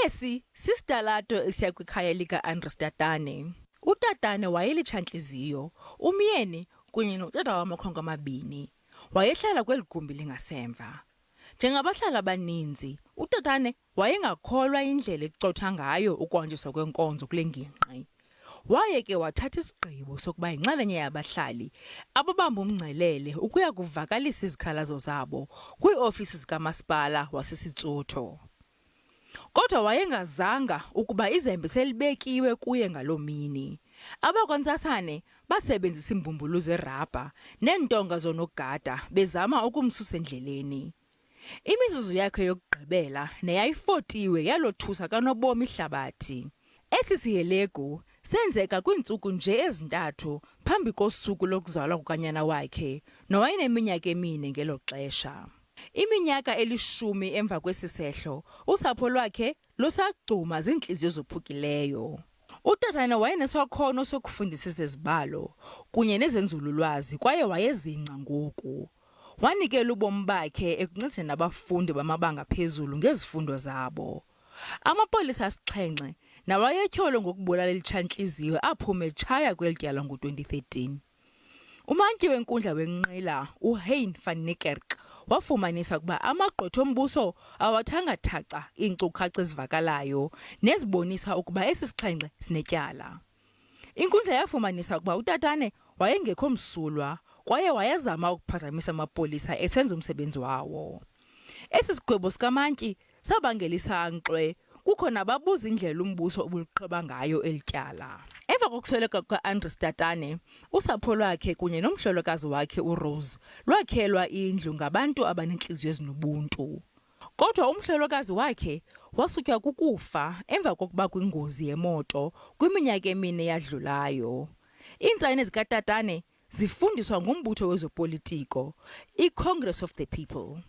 Esi sisitalato esiya kwikhaya lika-Andries Tatane. UTatane wayelitshantliziyo, umyeni kunye notata wamakhwenkwe amabini. Wayehlala kweli gumbi lingasemva. Njengabahlali abaninzi, uTatane wayengakholwa indlela ecotha ngayo ukwanjiswa kwenkonzo kule ngingqi. Waye ke wathatha isigqibo sokuba yinxalenye yabahlali ababamba umngcelele ukuya kuvakalisa izikhalazo zabo kwi-ofisi zikamasipala wasesitsotho. Kodwa wayengazanga ukuba izembe selibekiwe kuye ngaloo mini. Abakwantsasane basebenzisa iimbumbulu zerabha neentonga zonogada bezama ukumsusa endleleni. Imizuzu yakhe yokugqibela neyayifotiwe yalothusa kanobomi ihlabathi. Esi sihelegu senzeka kwiintsuku nje ezintathu phambi kosuku lokuzalwa kukanyana wakhe, nowayineminyaka emine ngelo xesha. Iminyaka elishumi emva kwesi sehlo, usapho lwakhe lusagcuma ziintliziyo zophukileyo. UTatane wayenesakhono sokufundisa ezezibalo kunye nezenzululwazi kwaye wayezingca ngoku. Wanikela ubomi bakhe ekuncedeni abafundi bamabanga phezulu ngezifundo zabo. Amapolisa asixhenxe nawayetyholwe ngokubulala elitshantliziyo aphume etshaya kweli tyala ngo-2013. Umantyi wenkundla wenqila uHein wafumanisa ukuba amagqwetha ombuso awathanga thaca iinkcukacha ezivakalayo nezibonisa ukuba esi sixhenxe sinetyala. Inkundla yafumanisa ukuba uTatane wayengekho msulwa kwaye wayezama ukuphazamisa amapolisa esenza umsebenzi wawo. Esi sigwebo sikamantyi sabangela isankxwe, kukho nababuza indlela umbuso obuliqheba ngayo elityala. Emva kokusweleka kuka-Andries Tatane, usapho lwakhe kunye nomhlolokazi wakhe uRose lwakhelwa indlu ngabantu abaneentliziyo ezinobuntu. Kodwa umhlolokazi wakhe wasutywa kukufa emva kokuba kwingozi yemoto kwiminyaka emine yadlulayo. Iintsayini zikaTatane zifundiswa ngumbutho wezopolitiko, iCongress of the People.